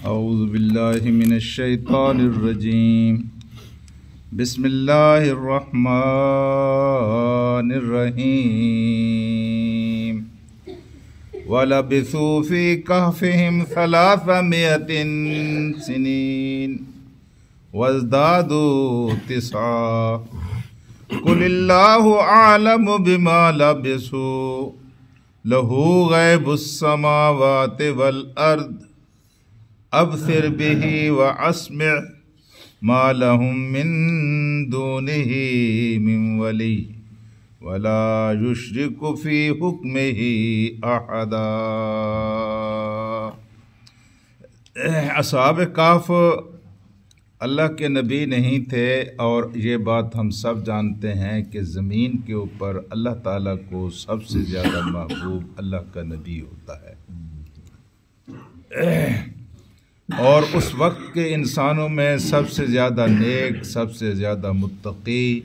اعوذ باللہ من الشیطان الرجیم بسم اللہ الرحمن الرحیم وَلَبِثُوا فِي كَهْفِهِمْ 300 سنین وَازْدَادُوا 9 قُلِ اللَّهُ أَعْلَمُ بِمَا لَبِثُوا لَهُ غَيْبُ السَّمَاوَاتِ وَالْأَرْضِ أَبْصِرْ بِهِ وَأَسْمِعْ مَا لَهُم مِّن دُونِهِ مِن وَلِيٍّ وَلَا يُشْرِكُ فِي حُكْمِهِ أَحَدًا۔ اصحاب کہف اللہ کے نبی نہیں تھے، اور یہ بات ہم سب جانتے ہیں کہ زمین کے اوپر اللہ تعالیٰ کو سب سے زیادہ محبوب اللہ کا نبی ہوتا ہے، اور اس وقت کے انسانوں میں سب سے زیادہ نیک، سب سے زیادہ متقی،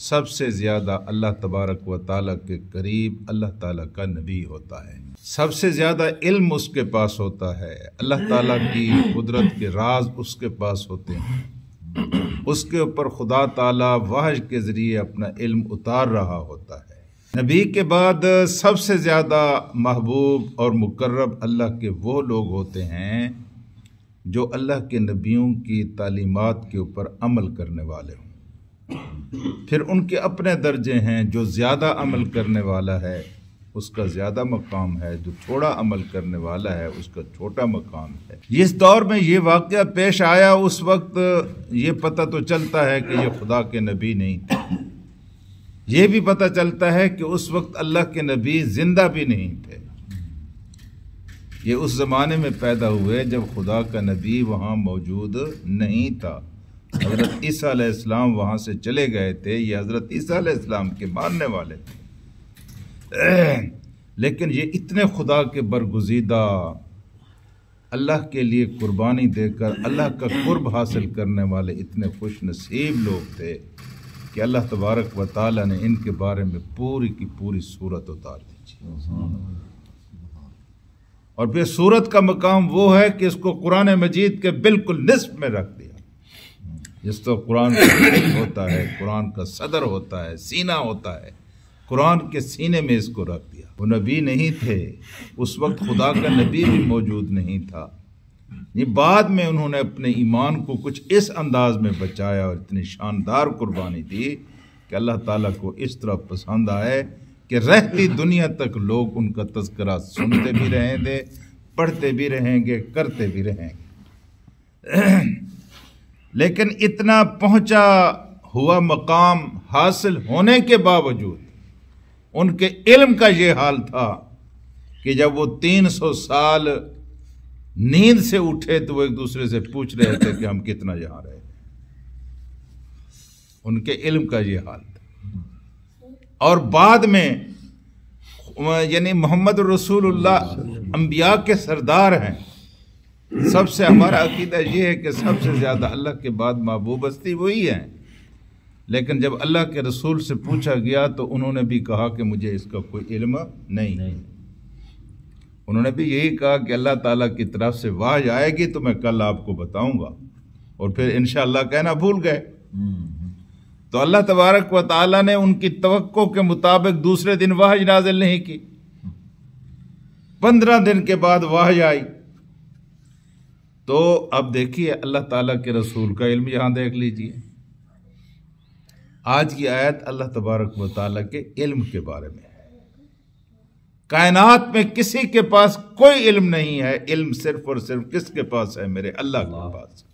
سب سے زیادہ اللہ تبارک و تعالیٰ کے قریب اللہ تعالیٰ کا نبی ہوتا ہے۔ سب سے زیادہ علم اس کے پاس ہوتا ہے، اللہ تعالیٰ کی قدرت کے راز اس کے پاس ہوتے ہیں، اس کے اوپر خدا تعالیٰ وحی کے ذریعے اپنا علم اتار رہا ہوتا ہے۔ نبی کے بعد سب سے زیادہ محبوب اور مقرب اللہ کے وہ لوگ ہوتے ہیں جو اللہ کے نبیوں کی تعلیمات کے اوپر عمل کرنے والے ہوں۔ پھر ان کے اپنے درجے ہیں، جو زیادہ عمل کرنے والا ہے اس کا زیادہ مقام ہے، جو تھوڑا عمل کرنے والا ہے اس کا چھوٹا مقام ہے۔ اس دور میں یہ واقعہ پیش آیا، اس وقت یہ پتہ تو چلتا ہے کہ یہ خدا کے نبی نہیں تھے، یہ بھی پتہ چلتا ہے کہ اس وقت اللہ کے نبی زندہ بھی نہیں تھے۔ یہ اس زمانے میں پیدا ہوئے جب خدا کا نبی وہاں موجود نہیں تھا۔ حضرت عیسیٰ علیہ السلام وہاں سے چلے گئے تھے، یہ حضرت عیسیٰ علیہ السلام کے ماننے والے تھے، لیکن یہ اتنے خدا کے برگزیدہ، اللہ کے لیے قربانی دے کر اللہ کا قرب حاصل کرنے والے اتنے خوش نصیب لوگ تھے کہ اللہ تبارک و تعالیٰ نے ان کے بارے میں پوری کی پوری صورت اتار دی۔ اور پھر صورت کا مقام وہ ہے کہ اس کو قرآن مجید کے بالکل نصف میں رکھ دیا، جس تو قرآن کا دل ہوتا ہے، قرآن کا صدر ہوتا ہے، سینہ ہوتا ہے، قرآن کے سینے میں اس کو رکھ دیا۔ وہ نبی نہیں تھے، اس وقت خدا کا نبی بھی موجود نہیں تھا۔ یہ بعد میں انہوں نے اپنے ایمان کو کچھ اس انداز میں بچایا اور اتنی شاندار قربانی دی کہ اللہ تعالیٰ کو اس طرح پسند آئے کہ رہتی دنیا تک لوگ ان کا تذکرہ سنتے بھی رہیں گے، پڑھتے بھی رہیں گے، کرتے بھی رہیں گے۔ لیکن اتنا پہنچا ہوا مقام حاصل ہونے کے باوجود ان کے علم کا یہ حال تھا کہ جب وہ 300 سال نیند سے اٹھے تو وہ ایک دوسرے سے پوچھ رہے تھے کہ ہم کتنا یہاں رہے۔ ان کے علم کا یہ حال تھا۔ اور بعد میں یعنی محمد رسول اللہ انبیاء کے سردار ہیں، سب سے ہمارا عقیدہ یہ ہے کہ سب سے زیادہ اللہ کے بعد محبوب ہستی وہی ہیں، لیکن جب اللہ کے رسول سے پوچھا گیا تو انہوں نے بھی کہا کہ مجھے اس کا کوئی علم نہیں۔ انہوں نے بھی یہی کہا کہ اللہ تعالیٰ کی طرف سے وحی آئے گی تو میں کل آپ کو بتاؤں گا، اور پھر انشاءاللہ کہنا بھول گئے۔ تو اللہ تبارک و تعالیٰ نے ان کی توقع کے مطابق دوسرے دن وحی نازل نہیں کی، 15 دن کے بعد وحی آئی۔ تو اب دیکھیے اللہ تعالیٰ کے رسول کا علم یہاں دیکھ لیجئے۔ آج کی آیت اللہ تبارک و تعالیٰ کے علم کے بارے میں ہے۔ کائنات میں کسی کے پاس کوئی علم نہیں ہے، علم صرف اور صرف کس کے پاس ہے؟ میرے اللہ کے پاس۔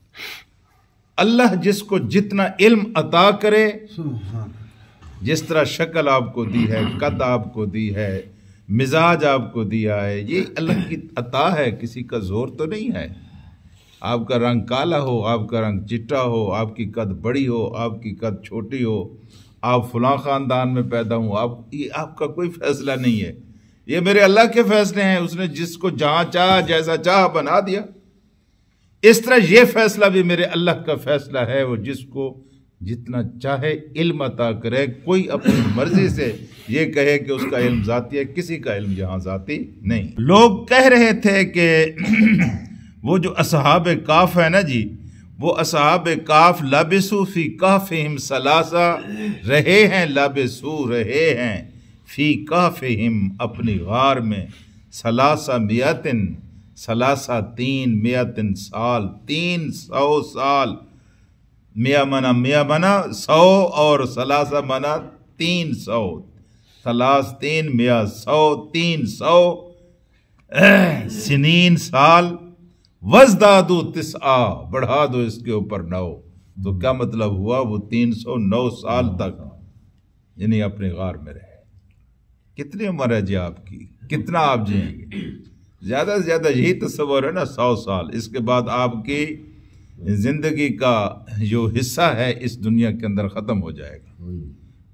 اللہ جس کو جتنا علم عطا کرے، جس طرح شکل آپ کو دی ہے، قد آپ کو دی ہے، مزاج آپ کو دیا ہے، یہ اللہ کی عطا ہے، کسی کا زور تو نہیں ہے۔ آپ کا رنگ کالا ہو، آپ کا رنگ چٹا ہو، آپ کی قد بڑی ہو، آپ کی قد چھوٹی ہو، آپ فلاں خاندان میں پیدا ہوں، یہ آپ کا کوئی فیصلہ نہیں ہے، یہ میرے اللہ کے فیصلے ہیں۔ اس نے جس کو جہاں چاہا جیسا چاہا بنا دیا۔ اس طرح یہ فیصلہ بھی میرے اللہ کا فیصلہ ہے، وہ جس کو جتنا چاہے علم عطا کرے۔ کوئی اپنی مرضی سے یہ کہے کہ اس کا علم ذاتی ہے، کسی کا علم یہاں ذاتی نہیں۔ لوگ کہہ رہے تھے کہ وہ جو اصحاب کاف ہے نا جی، وہ اصحاب کاف لابسو فی کافہم ثلاثہ، رہے ہیں، لابسو رہے ہیں، فی کافہم اپنی غار میں، ثلاثہ میاتن، ثلاثہ 300 سال، 300 سال، میا منا 100 اور ثلاثہ منا 300، ثلاث 3 میا 100، 300 سنین سال، وزدادو 9، بڑھا دو اس کے اوپر 9، تو کیا مطلب ہوا؟ وہ 309 سال تک یعنی اپنے غار میں رہے۔ کتنی عمر ہے جی آپ کی؟ کتنا آپ جئیں گے؟ زیادہ سے زیادہ یہی تصور ہے نا 100 سال۔ اس کے بعد آپ کی زندگی کا جو حصہ ہے اس دنیا کے اندر ختم ہو جائے گا۔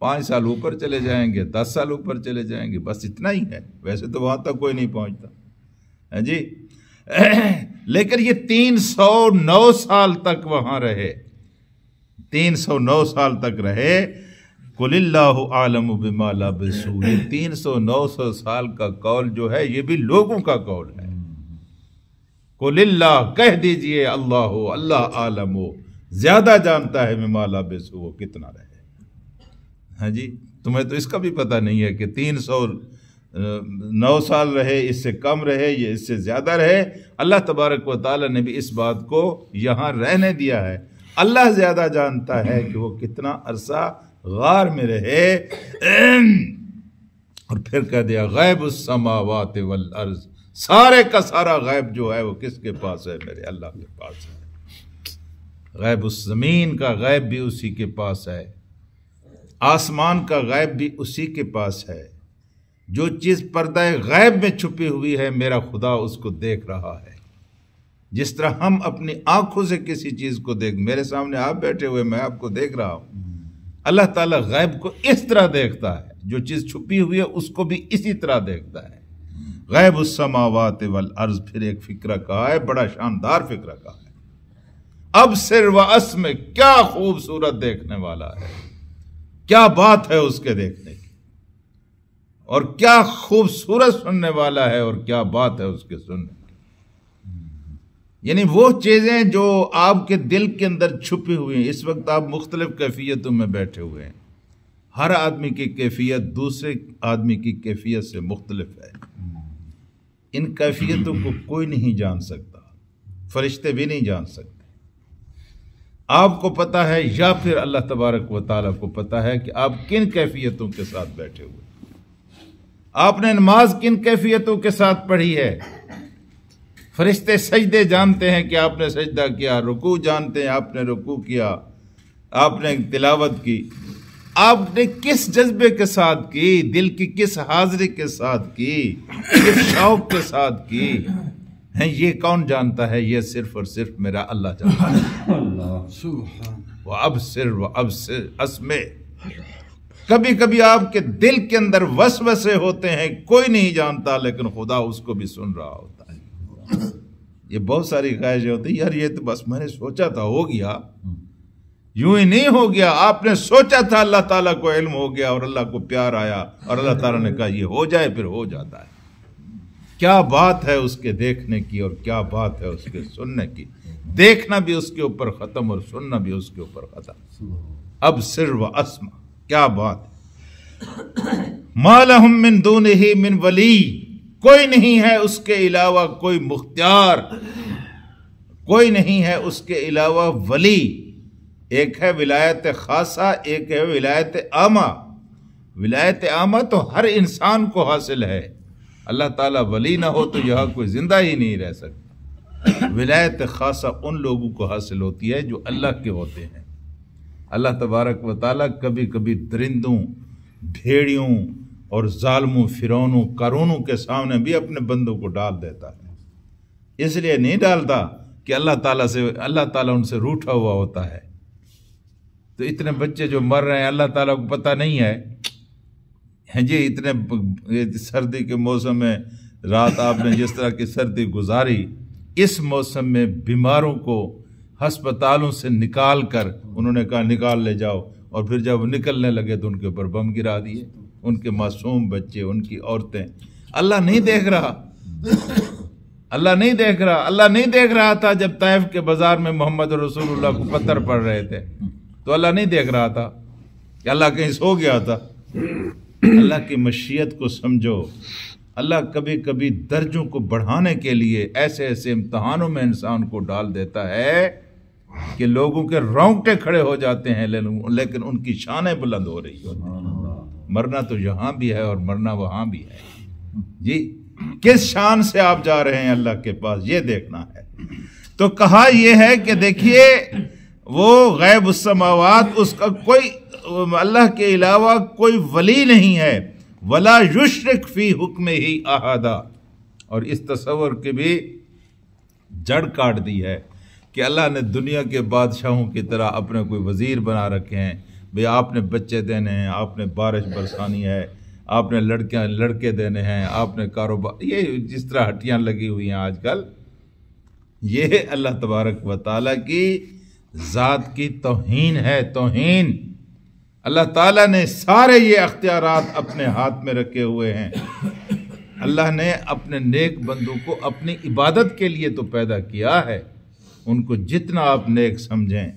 5 سال اوپر چلے جائیں گے، 10 سال اوپر چلے جائیں گے، بس اتنا ہی ہے۔ ویسے تو وہاں تک کوئی نہیں پہنچتا ہے جی، لیکن یہ 309 سال تک وہاں رہے، 309 سال تک رہے۔ قُلِ اللَّهُ أَعْلَمُ بِمَا لَبِثُوا، یہ 309 سال کا قول جو ہے یہ بھی لوگوں کا قول ہے۔ قُلِ اللَّهُ، کہہ دیجئے اللہ، اللہ عالم، زیادہ جانتا ہے، بِمَا لَبِثُوا، وہ کتنا رہے۔ ہاں جی، تمہیں تو اس کا بھی پتہ نہیں ہے کہ 309 سال رہے، اس سے کم رہے، یہ اس سے زیادہ رہے۔ اللہ تبارک و تعالی نے بھی اس بات کو یہاں رہنے دیا ہے۔ اللہ زیادہ جانتا ہے کہ وہ کتنا عرصہ غار میں رہے، اور پھر کہہ دیا غیب السماوات والارض، سارے کا سارا غیب جو ہے وہ کس کے پاس ہے؟ میرے اللہ کے پاس ہے۔ غیب الزمین کا غیب بھی اسی کے پاس ہے، آسمان کا غیب بھی اسی کے پاس ہے۔ جو چیز پردہ غیب میں چھپی ہوئی ہے میرا خدا اس کو دیکھ رہا ہے، جس طرح ہم اپنی آنکھوں سے کسی چیز کو میرے سامنے آپ بیٹھے ہوئے میں آپ کو دیکھ رہا ہوں، اللہ تعالیٰ غیب کو اس طرح دیکھتا ہے، جو چیز چھپی ہوئی ہے اس کو بھی اسی طرح دیکھتا ہے۔ غیب السماوات والارض، پھر ایک فکرہ کہا ہے، بڑا شاندار فکرہ کہا ہے، ابصر واسمع، کیا خوبصورت دیکھنے والا ہے، کیا بات ہے اس کے دیکھنے کی، اور کیا خوبصورت سننے والا ہے، اور کیا بات ہے اس کے سننے کی۔ یعنی وہ چیزیں جو آپ کے دل کے اندر چھپی ہوئی ہیں، اس وقت آپ مختلف کیفیتوں میں بیٹھے ہوئے ہیں، ہر آدمی کی کیفیت دوسرے آدمی کی کیفیت سے مختلف ہے، ان کیفیتوں کو کوئی نہیں جان سکتا، فرشتے بھی نہیں جان سکتے۔ آپ کو پتہ ہے یا پھر اللہ تبارک و تعالیٰ کو پتہ ہے کہ آپ کن کیفیتوں کے ساتھ بیٹھے ہوئے، آپ نے نماز کن کیفیتوں کے ساتھ پڑھی ہے۔ فرشتے سجدے جانتے ہیں کہ آپ نے سجدہ کیا، رکوع جانتے ہیں آپ نے رکوع کیا، آپ نے تلاوت کی، آپ نے کس جذبے کے ساتھ کی، دل کی کس حاضری کے ساتھ کی، کس شوق کے ساتھ کی ہے، یہ کون جانتا ہے؟ یہ صرف اور صرف میرا اللہ جانتا ہے۔ وَأَبْصِرْ وَأَبْصِرْ اسمع، کبھی کبھی آپ کے دل کے اندر وسوسے ہوتے ہیں، کوئی نہیں جانتا، لیکن خدا اس کو بھی سن رہا ہوتا ہے۔ یہ بہت ساری خواہشیں ہوتی ہیں، یار یہ تو بس میں نے سوچا تھا ہو گیا، یوں ہی نہیں ہو گیا، آپ نے سوچا تھا، اللہ تعالیٰ کو علم ہو گیا اور اللہ کو پیار آیا اور اللہ تعالیٰ نے کہا یہ ہو جائے، پھر ہو جاتا ہے۔ کیا بات ہے اس کے دیکھنے کی اور کیا بات ہے اس کے سننے کی، دیکھنا بھی اس کے اوپر ختم اور سننا بھی اس کے اوپر ختم۔ ابصر واسمع، کیا بات ہے۔ ما لہم من دونہ من ولی، کوئی نہیں ہے اس کے علاوہ کوئی مختار، کوئی نہیں ہے اس کے علاوہ ولی۔ ایک ہے ولایت خاصہ، ایک ہے ولایت عامہ۔ ولایت عامہ تو ہر انسان کو حاصل ہے، اللہ تعالیٰ ولی نہ ہو تو یہاں کوئی زندہ ہی نہیں رہ سکتا۔ ولایت خاصہ ان لوگوں کو حاصل ہوتی ہے جو اللہ کے ہوتے ہیں۔ اللہ تبارک و تعالیٰ کبھی کبھی درندوں، بھیڑیوں اور ظالموں، فرعونوں، قارونوں کے سامنے بھی اپنے بندوں کو ڈال دیتا ہے۔ اس لیے نہیں ڈالتا کہ اللہ تعالیٰ ان سے روٹھا ہوا ہوتا ہے۔ تو اتنے بچے جو مر رہے ہیں اللہ تعالیٰ کو پتہ نہیں ہے جی، اتنے سردی کے موسم میں رات آپ نے جس طرح کی سردی گزاری، اس موسم میں بیماروں کو ہسپتالوں سے نکال کر انہوں نے کہا نکال لے جاؤ، اور پھر جب نکلنے لگے تو ان کے اوپر بم گرا دیے، ان کے معصوم بچے، ان کی عورتیں۔ اللہ نہیں دیکھ رہا؟ اللہ نہیں دیکھ رہا. اللہ نہیں دیکھ رہا تھا جب طائف کے بازار میں محمد رسول اللہ کو پتھر پڑ رہے تھے, تو اللہ نہیں دیکھ رہا تھا کہ اللہ کہیں سو گیا تھا. اللہ کی مشیت کو سمجھو. اللہ کبھی کبھی درجوں کو بڑھانے کے لیے ایسے ایسے امتحانوں میں انسان کو ڈال دیتا ہے کہ لوگوں کے رونگٹے کھڑے ہو جاتے ہیں, لیکن ان کی شانیں بلند ہو رہی ہوتی ہیں. مرنا تو یہاں بھی ہے اور مرنا وہاں بھی ہے. جی کس شان سے آپ جا رہے ہیں اللہ کے پاس, یہ دیکھنا ہے. تو کہا یہ ہے کہ دیکھیے وہ غیب السماوات, اس کا کوئی اللہ کے علاوہ کوئی ولی نہیں ہے. ولا یشرک فی حکمہ احدا, اور اس تصور کی بھی جڑ کاٹ دی ہے کہ اللہ نے دنیا کے بادشاہوں کی طرح اپنے کوئی وزیر بنا رکھے ہیں. بھئی آپ نے بچے دینے ہیں, آپ نے بارش برسانی ہے, آپ نے لڑکے دینے ہیں, آپ نے کاروبار, یہ جس طرح ہٹیاں لگی ہوئی ہیں آج کل, یہ اللہ تبارک و تعالیٰ کی ذات کی توہین ہے, توہین. اللہ تعالیٰ نے سارے یہ اختیارات اپنے ہاتھ میں رکھے ہوئے ہیں. اللہ نے اپنے نیک بندوں کو اپنی عبادت کے لیے تو پیدا کیا ہے. ان کو جتنا آپ نیک سمجھیں,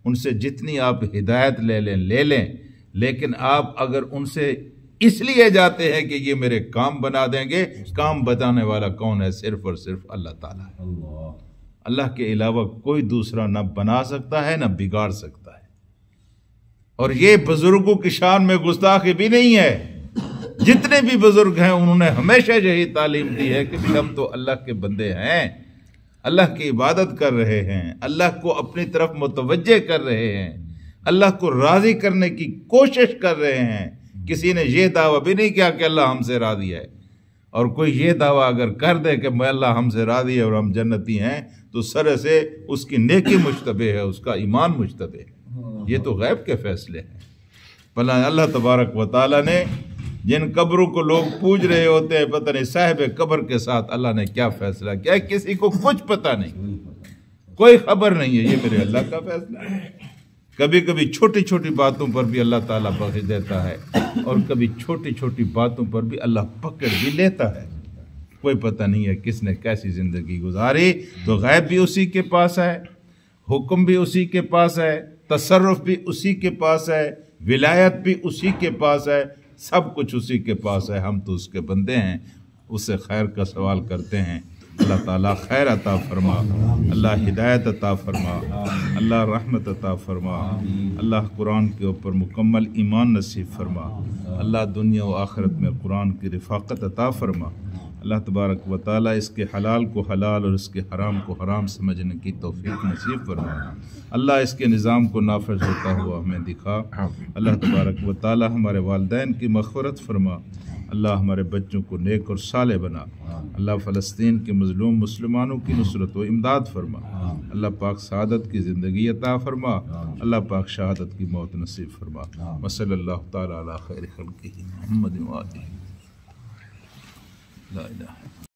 ان سے جتنی آپ ہدایت لے لیں, لیکن آپ اگر ان سے اس لیے جاتے ہیں کہ یہ میرے کام بنا دیں گے, کام بتانے والا کون ہے؟ صرف اور صرف اللہ تعالیٰ ہے. اللہ کے علاوہ کوئی دوسرا نہ بنا سکتا ہے نہ بگاڑ سکتا ہے. اور یہ بزرگوں کی شان میں گستاخی بھی نہیں ہے. جتنے بھی بزرگ ہیں انہوں نے ہمیشہ یہی تعلیم دی ہے کہ ہم تو اللہ کے بندے ہیں, اللہ کی عبادت کر رہے ہیں, اللہ کو اپنی طرف متوجہ کر رہے ہیں, اللہ کو راضی کرنے کی کوشش کر رہے ہیں. کسی نے یہ دعویٰ بھی نہیں کیا کہ اللہ ہم سے راضی ہے. اور کوئی یہ دعویٰ اگر کر دے کہ اللہ ہم سے راضی ہے اور ہم جنتی ہیں, تو سر سے اس کی نیکی مشتبہ ہے, اس کا ایمان مشتبہ ہے. یہ تو غیب کے فیصلے ہیں. بھلا اللہ تبارک و تعالیٰ نے جن قبروں کو لوگ پوج رہے ہوتے ہیں, پتہ نہیں صاحب قبر کے ساتھ اللہ نے کیا فیصلہ کیا ہے, کسی کو کچھ پتہ نہیں, کوئی خبر نہیں ہے. یہ میرے اللہ کا فیصلہ ہے. کبھی کبھی چھوٹی چھوٹی باتوں پر بھی اللہ تعالیٰ بخش دیتا ہے, اور کبھی چھوٹی چھوٹی باتوں پر بھی اللہ پکڑ بھی لیتا ہے. کوئی پتہ نہیں ہے کس نے کیسی زندگی گزاری. تو غیب بھی اسی کے پاس ہے, حکم بھی اسی کے پاس ہے, تصرف بھی اسی کے پاس ہے, ولایت بھی اسی کے پاس ہے, سب کچھ اسی کے پاس ہے. ہم تو اس کے بندے ہیں, اس سے خیر کا سوال کرتے ہیں. اللہ تعالیٰ خیر عطا فرما, اللہ ہدایت عطا فرما, اللہ رحمت عطا فرما, اللہ قرآن کے اوپر مکمل ایمان نصیب فرما, اللہ دنیا و آخرت میں قرآن کی رفاقت عطا فرما. اللہ تبارک و تعالیٰ اس کے حلال کو حلال اور اس کے حرام کو حرام سمجھنے کی توفیق نصیب فرما. اللہ اس کے نظام کو نافذ ہوتا ہوا ہمیں دکھا. اللہ تبارک و تعالیٰ ہمارے والدین کی مغفرت فرما. اللہ ہمارے بچوں کو نیک اور صالح بنا. اللہ فلسطین کے مظلوم مسلمانوں کی نصرت و امداد فرما. اللہ پاک سعادت کی زندگی عطا فرما. اللہ پاک شہادت کی موت نصیب فرما. وصلی اللہ تعالیٰ علی خیر خلقہ محمد و آلہ لا الہ